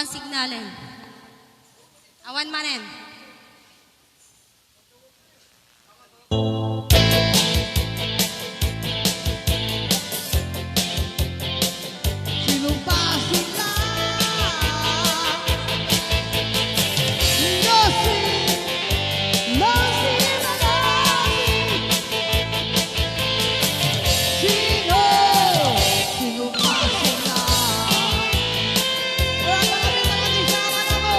Awan signalen. Awan manen. Sino ba sila? Lasing, lasing na lasing. Sino? Sino ba sila? Wala kami mga isama na mo.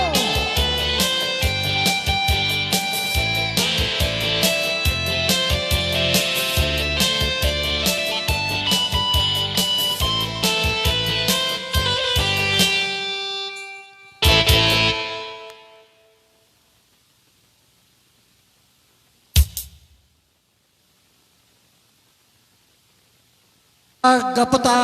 Gaputa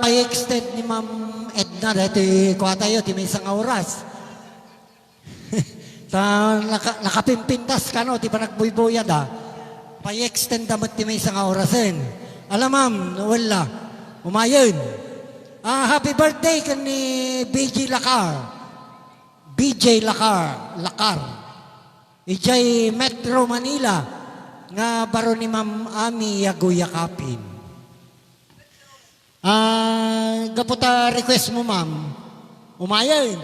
pa-extend ni Ma'am Edna dati kuha tayo, di may isang oras. Nakapimpintas ka no, di pa nagbuyboyad pa-extend damat di may isang orasin. Alam ma'am, wala. Umayon. Happy birthday ka ni BJ Lakar. Lakar. Ijay Metro Manila nga baro ni Ma'am Ami Yaguyakapin. Gaputa request mo ma'am. Umayon.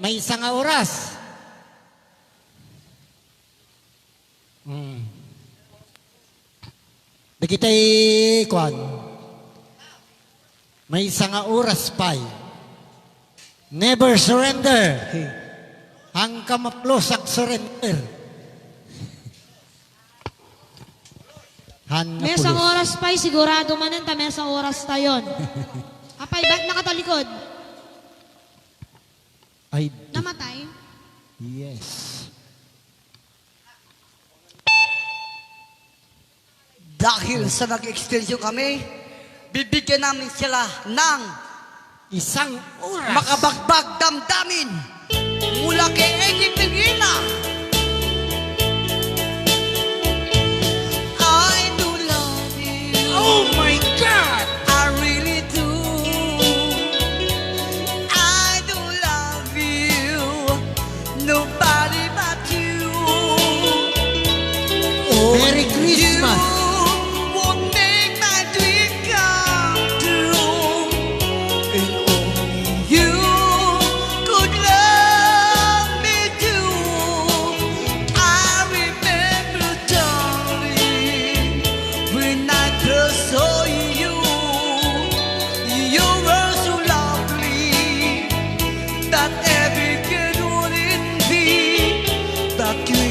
May isang oras. Dagitay kwan. May isang oras pa. Never surrender. Hanggang maplosak surrender. May isang oras pa, sigurado manan ta, may isang oras tayon. Apay, ba't nakatalikod? Ay, Namatay? yes. Dahil sa nag-experience kami, bibigyan namin sila ng Isang oras. makabagbag damdamin mula kay Eddie Pereira. I do love you. Oh my God! I really do. I do love you. Nobody but you. Merry Christmas! You won't make my dream come true. And only you could love me too. I remember, darling, when I first saw you. You were so lovely that every girl wouldn't be. That you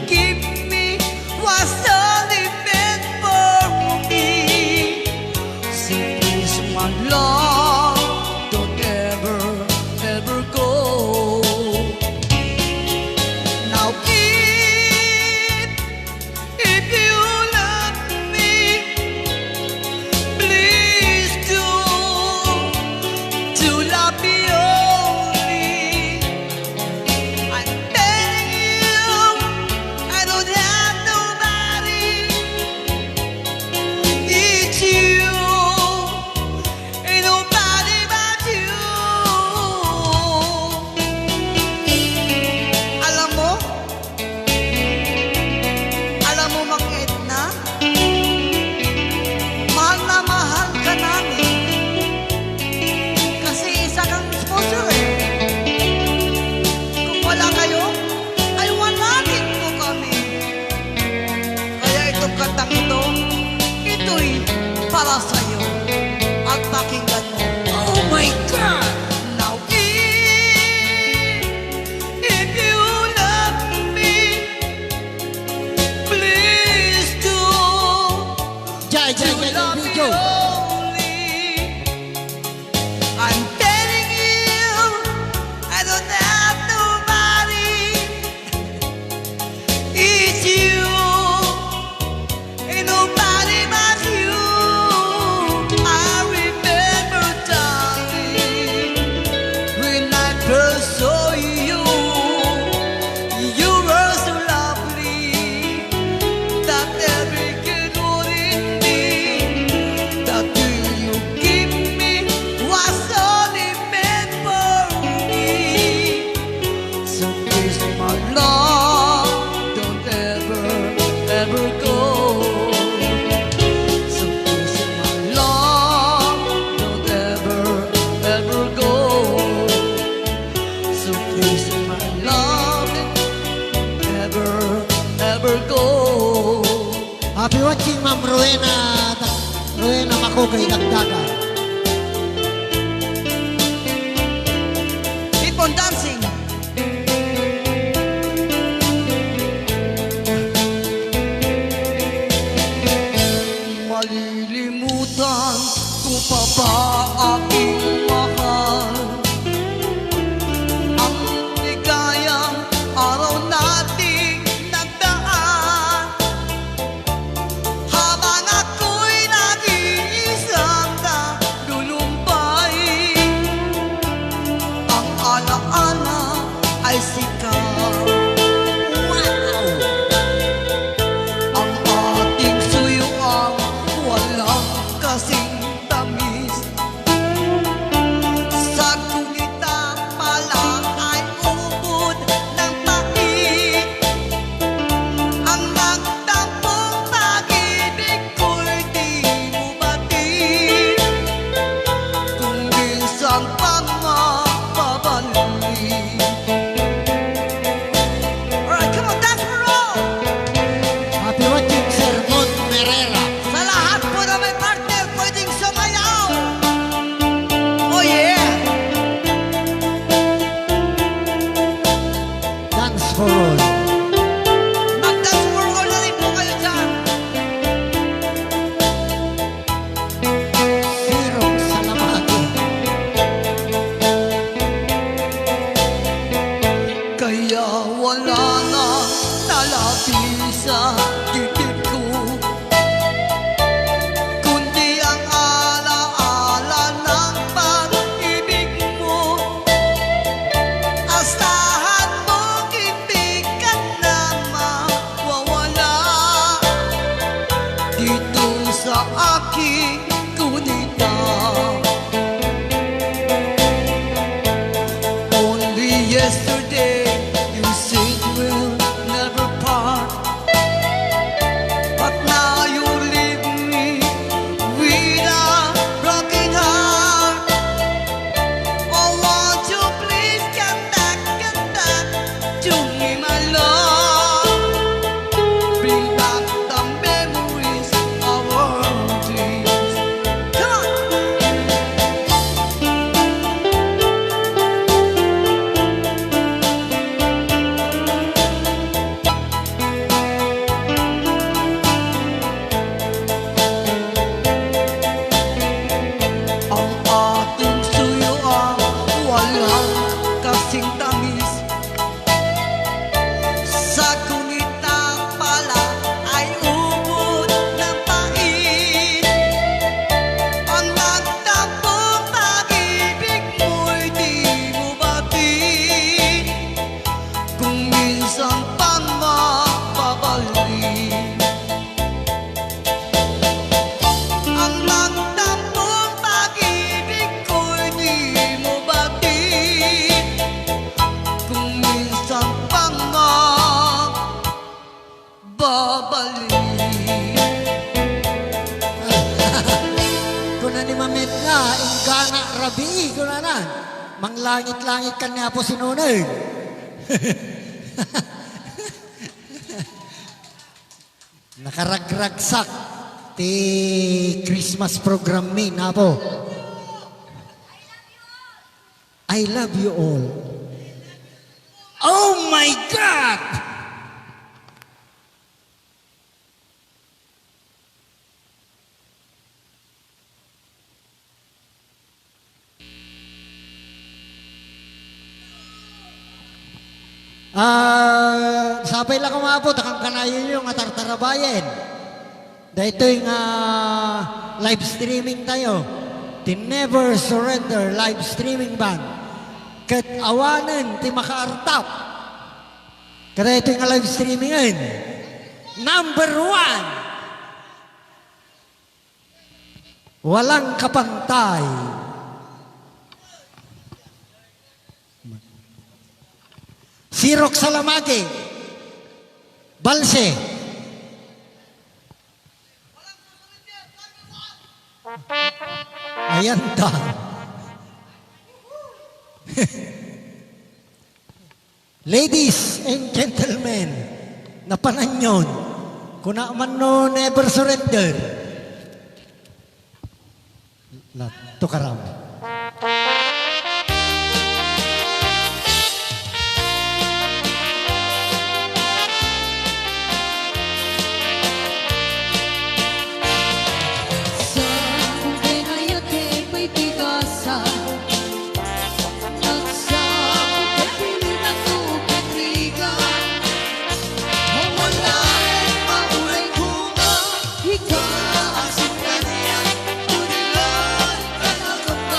give me was only meant for me. So please, my love, don't ever, ever go. Now if you love me, please do to love me only. I'm begging you, I don't have nobody. It's you, ain't nobody but you. Alam mo, Mang Edna, mahal na mahal ka namin. Kasi isa kang sponsor Kung wala kayo, ay wala din po kami. Kaya itong kantang ito'y para sa'yo. At pakinggan mo. Oh my God! Now if you love me, please do Jai, to love me video. only. I'm telling you, I don't have nobody. It's you, ain't nobody but you. I remember, ever go. So please, my love, don't ever, ever go. So please, my love, ever, ever go. Happy watching, Ma'am Rowena. Rowena Makukay, Dagdagan. Keep on dancing. Malilimutan ko pa ba aking mahal? Ang ligayang araw nating nagdaan, habang ako'y nag-iisang nalulumbay. Ang alaala ay sigaw. Wow! Ang ating suyuang walang kasing tamis. Sa kunita pala ay ubod ng pait. Ang nagtampong pag-ibig ko'y di mo batid. Kung minsan pa nga babalik. Alright, come on, dance for all! Happy watching, Sir Mon Merera. Sa lahat po na may partner, pwedeng sumayaw. Oh yeah! Dance for all. Mag-dance for all na rin po kayo dyan. Sirok Salamagi. Kaya wala na nalabi sa dibdib ko, kundi ang alaala ng pag-ibig mo. Asahan mong hindi ka na mawawala dito sa aking kunita. Only yesterday you said we'll never part, but now you leave me with a broken heart. Oh, won't you please come back to me, my love? Bring back the memories of our dreams. Come on! Ang ating suyuan walang kasing tamis. Sa kunita pala ay ubod ng pait. Ang nagtampong pag-ibig mo'y di mo batid. Kung minsan pa nga babalik. Ang nagtampong pag-ibig ko'y di mo batid. Kung minsan pa nga babalik. Kuna ni Mamet nga, ingkana rabi, kuna na. Manglangit-langit kan niya po sinunod. Nakaragragsak ti Christmas program mi na po. I love you all. Oh my God! Sapay lang kumabot, akang kanayon yung atartarabayan. Dahil ito yung live streaming tayo. The Never Surrender live streaming band. Kat awanan, ti makaartap. Kaya ito yung live streaming yun. Number 1. Walang kapantay. Sirok Salamagi. Balse. Ladies and gentlemen, napanan yun. Kung man no never surrender. Tukaram. Sa pinayate may bigasan at sa pagkapilit at tupitrigan mawalain maulay bunga ikaw ang sumganyan tulilan ka na kapag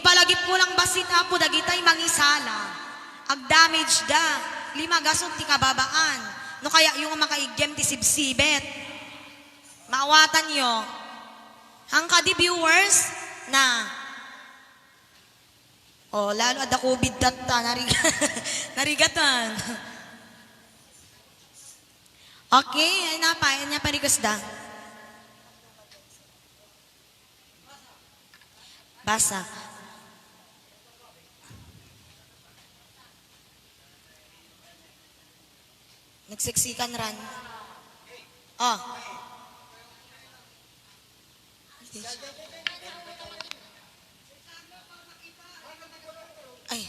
Ipalagip ko lang basit apo dagitay mangisala. Ag damage da. 5 gasot ti kababaan. No kaya yung makaigem ti sibsibet. Maawatan nyo. Hangka di viewers na. Oh, lalo ada COVID data. Narigatan. Okay, ay niya parigas da. Basa. Nagsiksikan ran. Oh. Ay.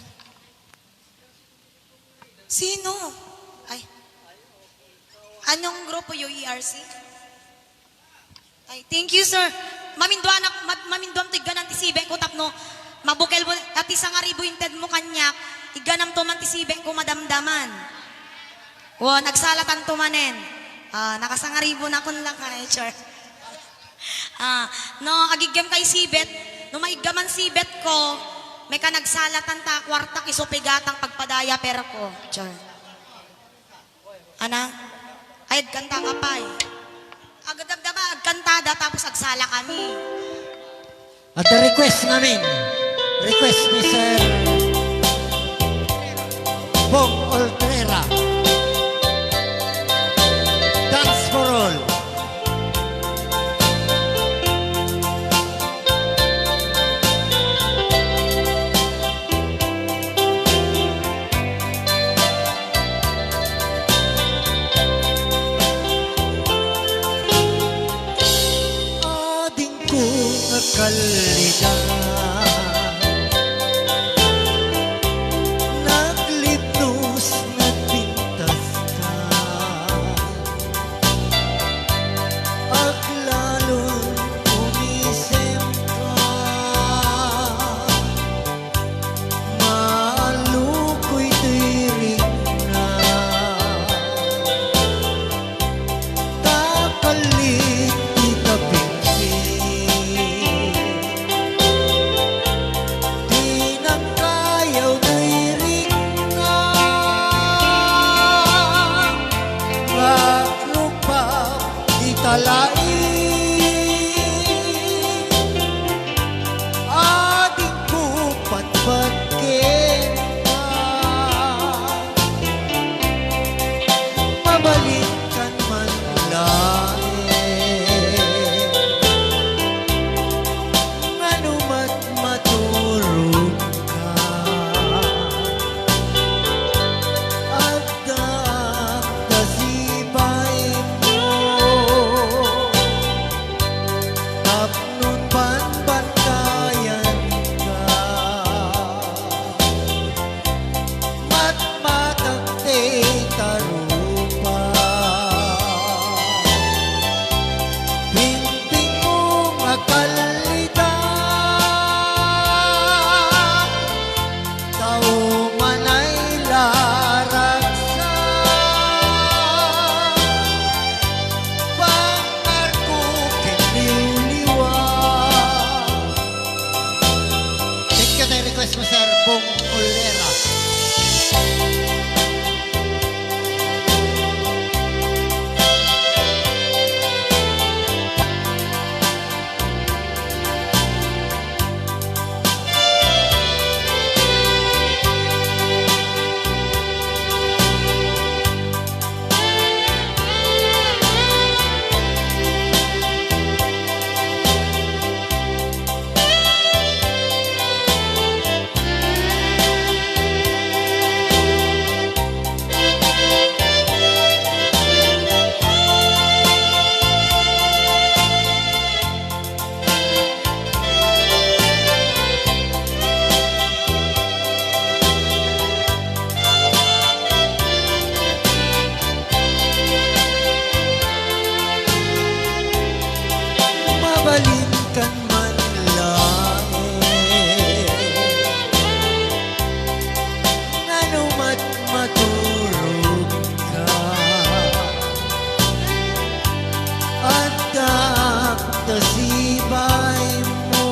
Sino? Ay. Anong grupo yung ERC? Ay, thank you, sir. Maminduan to iganan ti sibe ko tapno. Mabukel mo, at isang aribo inted mo kanyak, iganam to man ti sibe ko madamdaman. O, nagsalatan to manen. Nakasangaribo na kun lang kay char. No, agigam kay sibet, no maigaman sibet ko, may ka nagsalatan ta kwarta kisupigatang pagpadaya pera ko. Char. Ana? Ay, kanta ka pa eh. Agadamdama, agkantada, tapos agsala kami. At the request namin, request ni Sir Bong Oltrera. Dance for all. Kalidad naglipnos, nagpintas ka at lalong umisip ka maalukoy tiring na takalit itapin ating kupat patkin mabalikan man lain nganumat maturog ka at dasibay tapnon banbantayan ka matmatagte tarupa binting mong akalita tao manay laragsa pangar ko kiniliwa. Thank you na request mo, Sir Bong Olera. Mabalinkan man langit nganumat maturog ka at dasibay mo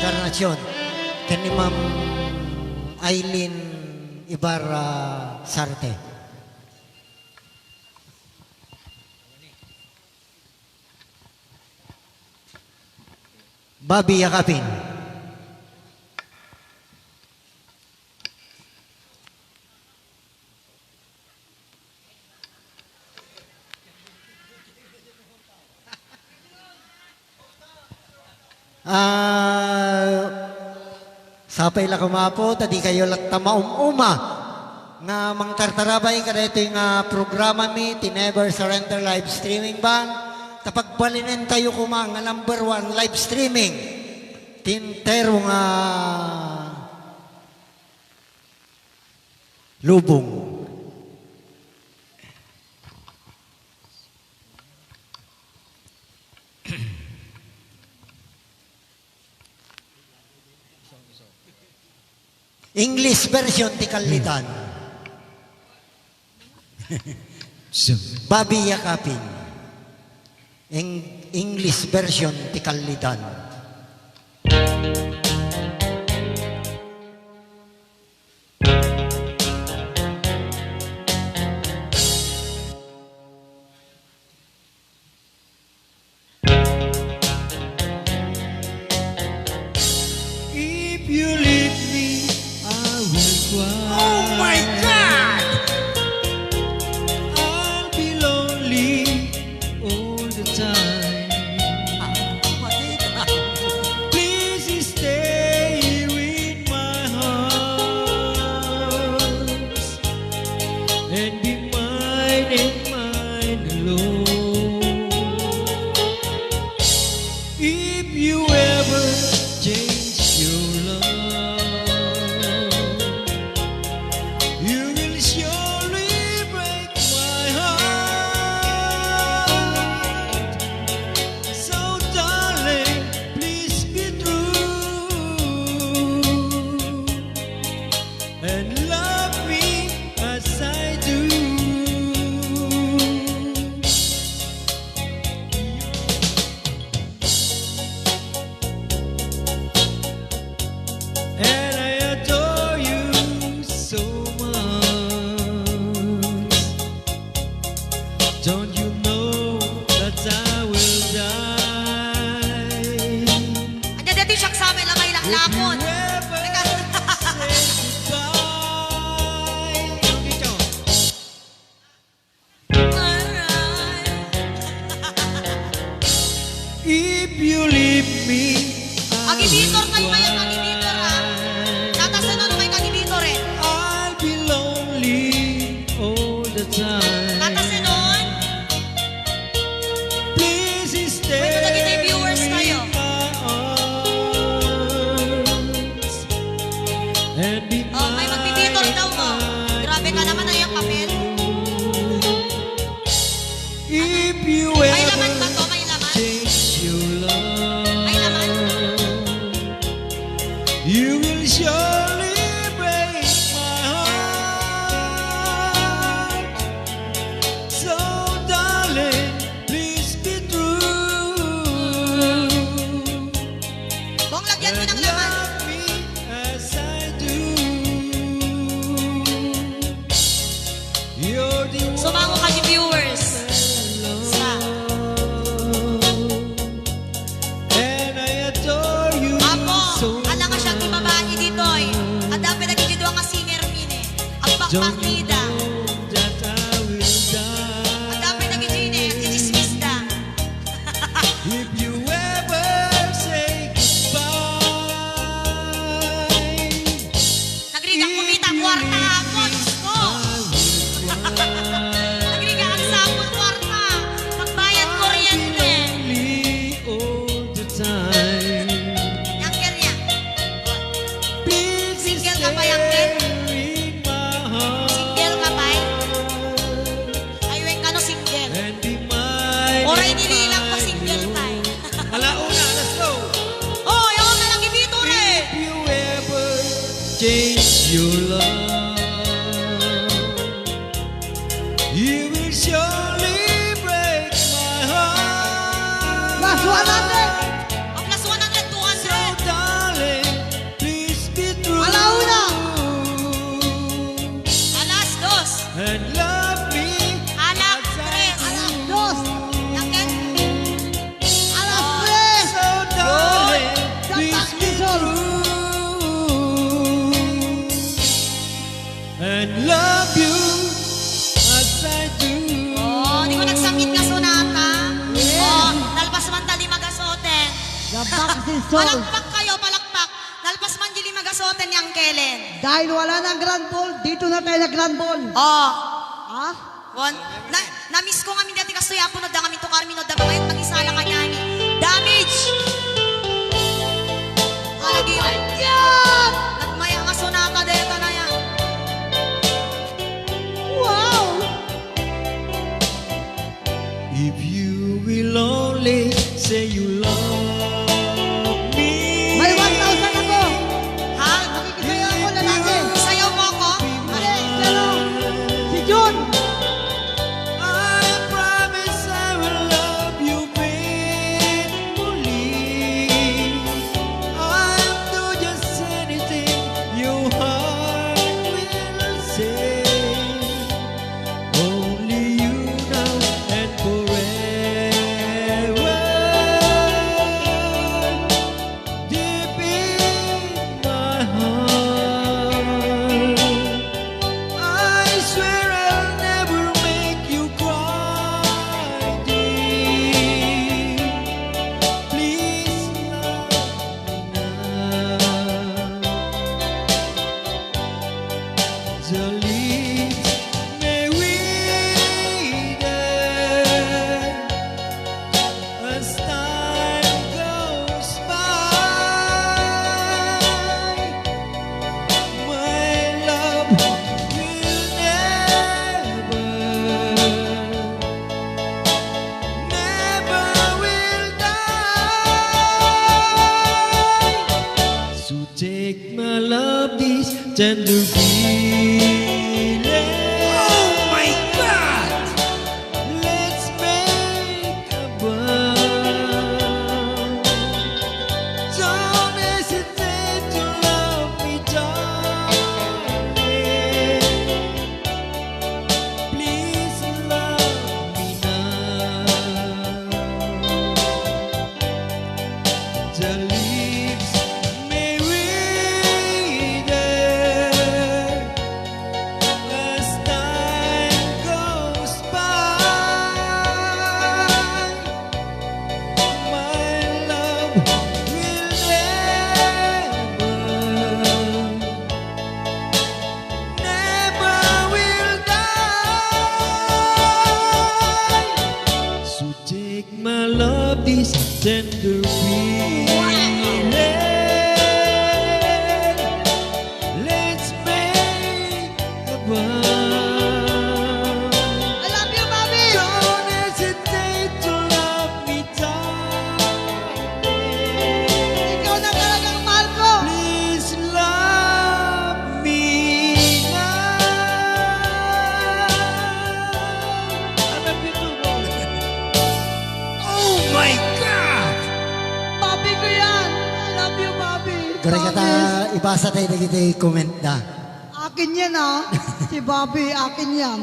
Encarnacion. Kani Ma'am Aileen Ibarra Sarte. Bobby yakapin. Sapay la kumapo, tadi kayo lakta maumuma nga mangkartarabay kada ito yung programa mi, Never Surrender live streaming bang. Kapag balinin tayo kumang nga #1 live streaming, tintero nga lubong. English version ti Kalitan. Babi yakapin. English version ti Kalitan. If you leave me, I will cry. Oh my God! I'll be lonely all the time. Please stay here in my arms and be mine and mine alone. If you ever change your love, you will surely break my heart. So darling, please be true and love me as I do. And I adore you so much. Don't you know that I will die? Anda dito siya sa amin, lamay lang lakon. Never say goodbye. Dito. If you leave me, I Agibitor will kayo ngayon, agibitor ha. cry. Tatasan na may agibitor eh. I'll be lonely all the time. Tatasan nun. Please stay Wait, lagi tayo viewers tayo. in my arms and be Oh, may magbibitor mine daw mo. and Grabe ka naman na yung papel. if you May laman ba ever to? May laman? change your May laman? love, you will surely break my heart. So darling, please be true Bong, lagyan mo and ng laman. love me as I do. You're the one Sumango ka yung viewers. Sa. and I adore you Apo, so alam nga siya, babae dito eh. At dapat nagigidwa nga singer min eh. Ang pakpakida. that I will At die. dapat nagigidwa eh. At sismisda. If you ever say goodbye, Nagrigang kumita, kwarta ako. Diyos ko. Nagrigang sa akong kwarta. Magbayad kuryente. lonely all the time. Yang kanya. Please Single ka ba, stay Yangkel? in my heart Single ka ba? Ayun ka no single. and be mine. Oray nililang ko single tayo. Alauna, let's go. Oh, yung na lang dito eh. If you ever change your love, you will surely break my heart. Last 100. Ang plus 100, So 200. Sol. Palakpak kayo, palakpak. Nalpas man dili magasoten yang Kellen. Dahil wala na grand ball, dito na tayo na grand ball. Oh. Ha? Won, na-miss ko nga min dati kastoy apo no da kami to Carmino da ngayon mag-isala ka niya ni. Damage. Alagi yun. Nagmaya nga sonata deta na yan. Wow! If you will only say you love me. May 1,000 ako. Ha? Nakikisaya ako lalaki. Sayaw mo ko? Mali, ano? Si Jun. I promise I will love you faithfully. I'll do just anything your heart will say. Only you now and forever. Deep in my heart, I swear I'll never make you cry, dear. Please love me now. The leaves may wither as time goes by. My love will never will die. So take my love, this tender feeling. Oh my God! Let's make a bond. Don't hesitate to love me, darling. Please love me now. The leaves may wither as time goes by. My love will never will die. So take my love, this tender feeling. Let's make a bond. I love you, Mami. Don't hesitate to love me, darling. Ikaw na talagang mahal ko. Please love me now. I love you too, Lord. Oh my God! Papi ko yan. I love you, Papi. Gara kata ibasa tayo na kita comment na. Akin yan, ha? Si Bobby, akin yan.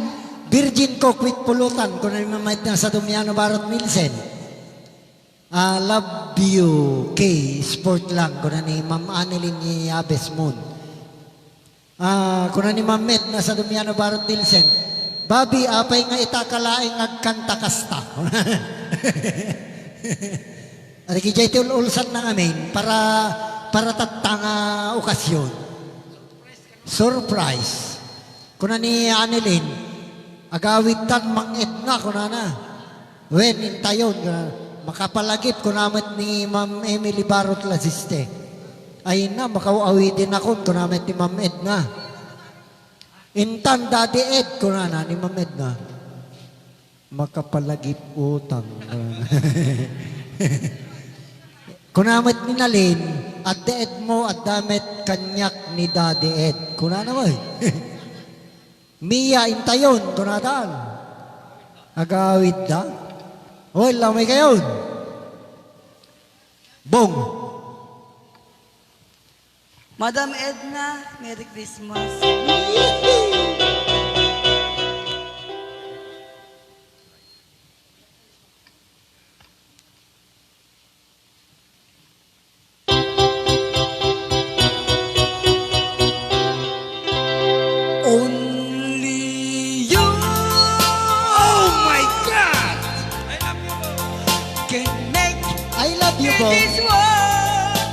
Virgin Coke with pulutan, kung ano yung mamait na sa Dumiano Barot Milsen. Love you, K, sport lang, kung ano ni Ma'am Annalyn ni Abes Moon. Kung ano ni Ma'am Met na sa Dumiano Barot Milsen. Babi, apay nga itakalaing agkanta kasta. Ari kijay ti ulsan na ngamin para tatanga okasyon. Surprise. Kuna ni Annalyn, agawid tan mangit na kuna na. When intayon, makapalagip kunamat ni Ma'am Emily Barot Laziste. Ay na, makauawidin ako kunamat ni Ma'am Edna. Intan Daddy Ed kunana ni Ma'am Edna. Makapalagip utang. Kunamat ni Nalin, at deed mo at damit kanyak ni Daddy Ed. Kunana mo Mia intayon, kunadaan. Agawid da. Wala may kayon. Bong. Madam Edna, Merry Christmas. Only you. Oh my God! Can make I love you, Bong. this world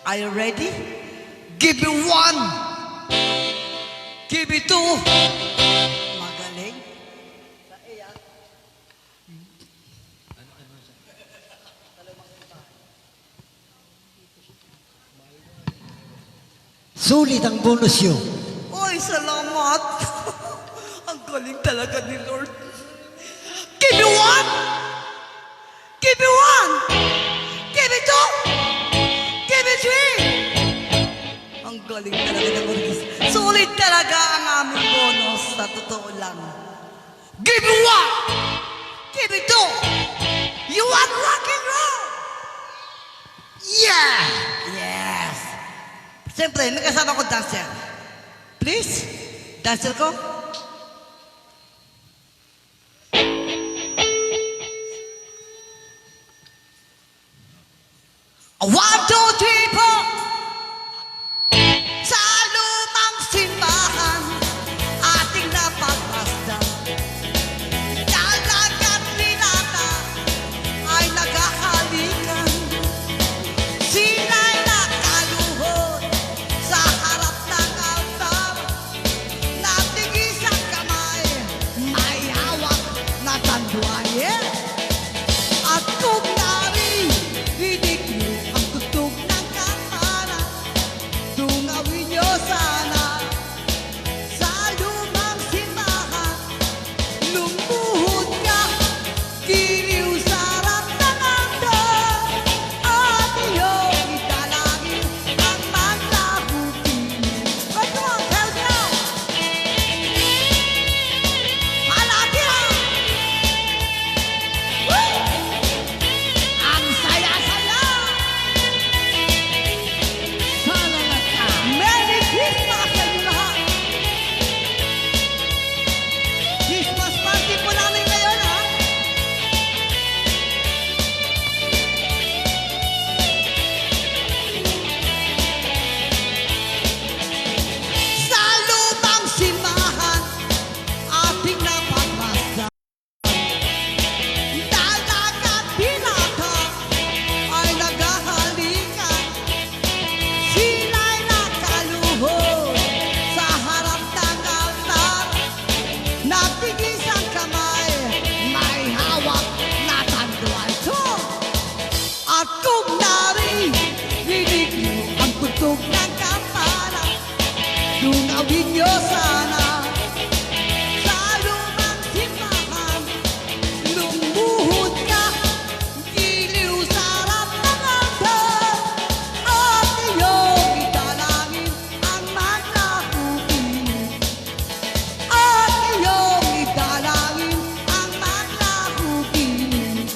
Are you ready? Give me one. Give me two. Magaling. Sulit ang bonus yun. Oy, salamat. Ang galing talaga ni Lord. Give me one. Give me one. Give me two. Give me three. Ang galing talaga ng Lord. Sulit talaga ang aming bonus sa totoo lang. Give me one. Give me two. You want rock and roll? Yeah. Yes. Siyempre, may kasama ko dancer. Please, dancer ko. One, two, three, four. Sa lumang simbahan, ating napagmasdan. Dalag at binata ay naghahalikan. Sila'y nakaluhod sa harap ng altar. Natigis ang kamay, may hawak na tanduayan. At kung narinig niyo ang tugtog ng kampana, tungawin niyo sana sa lumang simbahan. Lumuhod ka, giliw sa harap ng altar. At iyong italangin ang maglahutin. Come on, help me out! Malaki na! Woo! Ang saya-saya! Salamat ka! Merry Christmas sa inyo lahat! Christmas party po namin ngayon, ha? Sa lumang simbahan, ating napagmasdan. Dalag at binata ay naghahalikan. Sila'y nakaluhod sa harap ng altar. Natigis ang kamay, may hawak na tanduan. So, at kung narinig niyo ang tugtog ng kampana, tungawin niyo sana sa lumang simbahan. Lumuhod ka, giliw sa harap ng altar. At iyong italangin ang maglahutin. At iyong italangin ang maglahutin.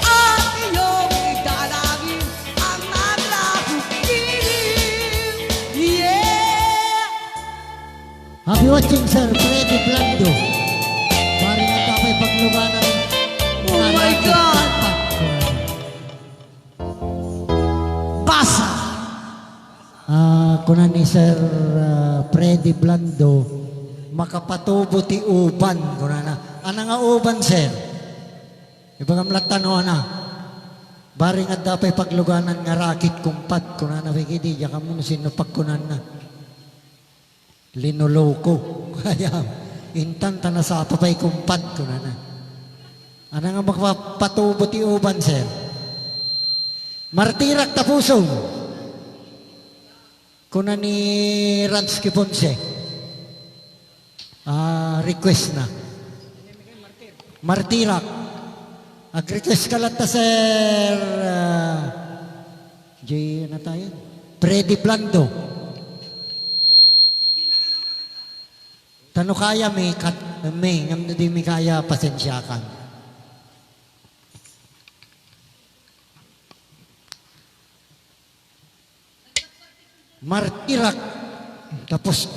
At iyong italangin ang maglahutin. Yeah! Happy watching, Sir Freddy Blando. Maring ang tapay paglubanan. Oh my God! Basa! Kunan ni Sir Freddy Blando, makapatubo ti uban. Kunan na. Ano nga uban, Sir? Ibang amlatan na. Baring at dapay pagluganan nga rakit kumpat. Kunan na, wikidi, yaka mo sino pagkunan na. Linuloko. Kaya, intan tanasa papay kumpat. Kunan na. Ano nga makapatubo ti uban, Sir? Martirak tapusong. Kuna ni Ransky Ponce. Request na. Martirak. Ag-request ka lang ta, Sir. Jay, ano tayo? Freddy Blando. Tano kaya may ngam na di may kaya pasensyakan. Martirak tapos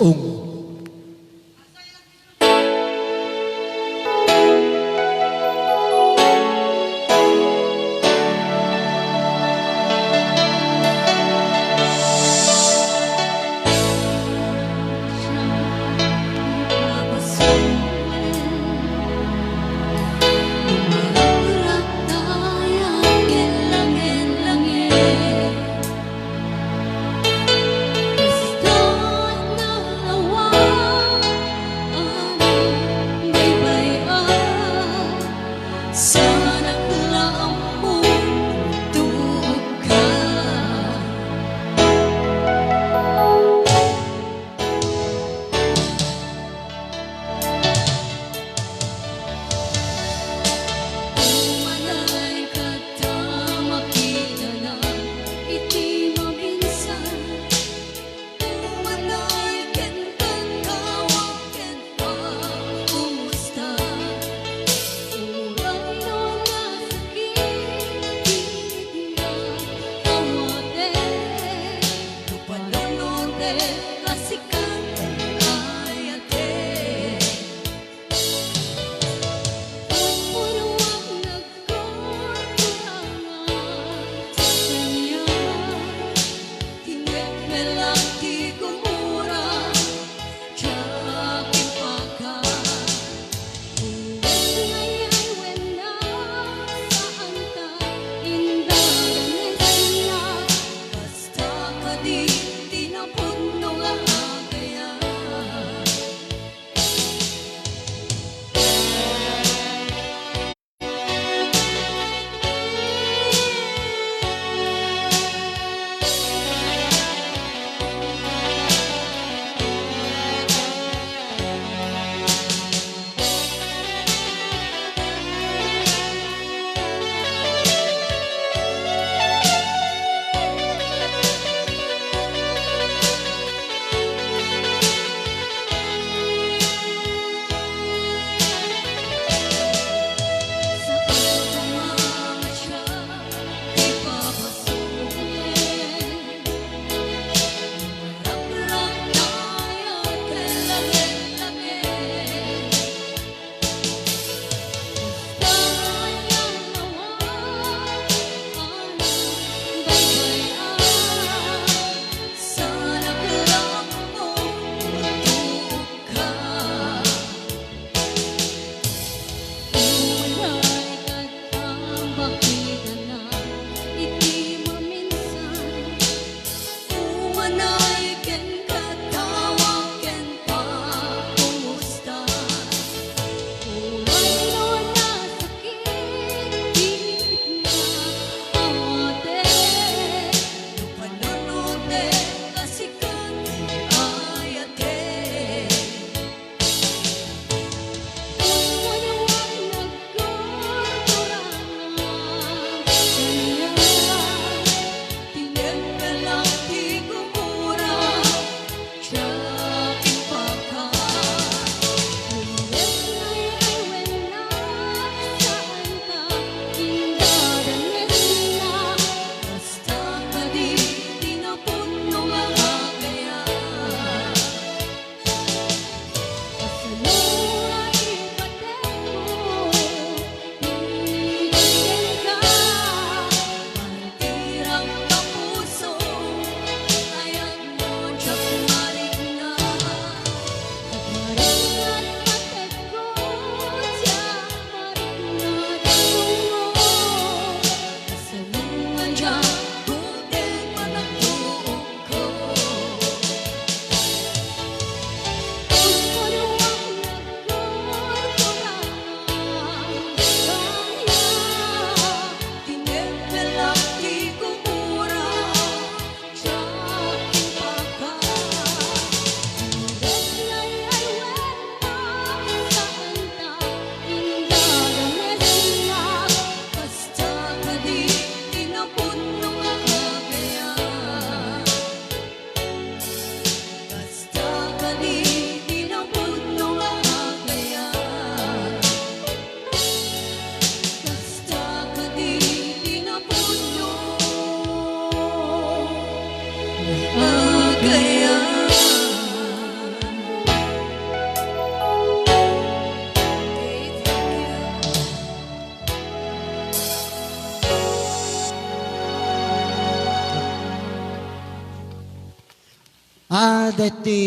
that the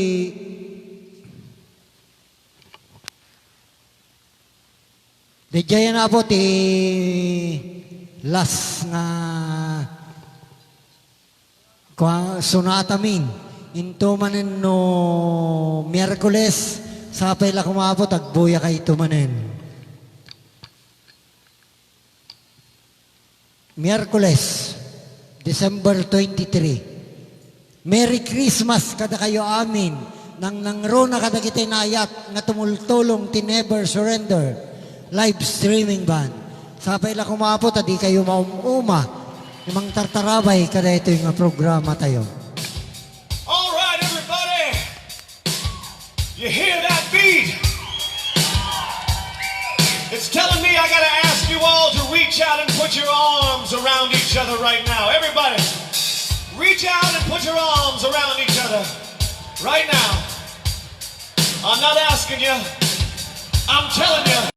jaya na po ti last nga sonata min into manen no Miyerkules sa pela kumabot agbuya kay tumanen. Miyerkules, December 23. Merry Christmas kada kayo amin. Nang nangrona kada kita inayat nga tumultulong ti Never Surrender live streaming band. Sa pela kumabot adi kayo maumuma. Imang tartarabay kada ito yung programa tayo. All right, everybody. You hear that beat? It's telling me I gotta ask you all to reach out and put your arms around each other right now. Everybody, reach out and put your arms around each other right now. I'm not asking you. I'm telling you.